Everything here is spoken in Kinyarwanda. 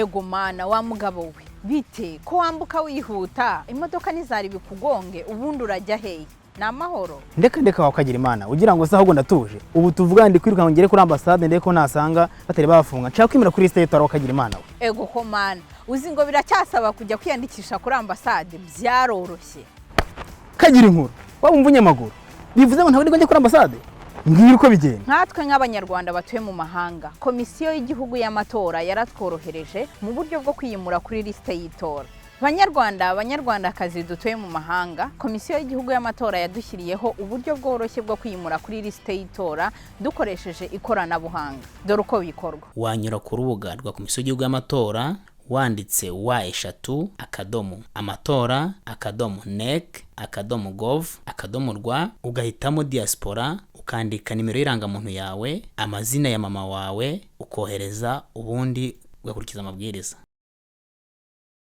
Ego mana wa mugabo we bite ko wambuka wihuta imodoka nizari bikugonge ubundi urajya hehe namahoro ndeka wakagira Imana ugira ngo saho ndatuje ubu tuvuga ndi kwiruka ngere kuri ambassade ndeko nasanga batari bafunga nshaka kwimira kuri state wakagira Imana we ego ko mana uzi ngo biracyasaba kujya kwiyandikisha kuri ambassade byaroroshye kagira inkuru wabumvunye amaguru bivuze ngo ntawe ndi kuri ambassade ngira uko bigenda nkatwe nk'abanyarwanda batuye mu mahanga komisiyo y'igihugu y'amatora yaratworohereje mu buryo bwo kwiyimura kuri liste y'itora abanyarwandakazi dutuye mu mahanga komisiyo y'igihugu y'amatora yadushyiriyeho uburyo bworoshye bwo kwiyimura kuri liste y'itora dukoresheje ikoranabuhanga dore uko bikorwa wanyura ku rubuga rwa komisiyo y'igihugu y'amatora wanditse wa/amatora.nec.gov.rw ugahitamo diaspora ukandika nimero y'irangamuntu yawe amazina ya mama wawe ukohereza ubundi ugakurikiza amabwiriza.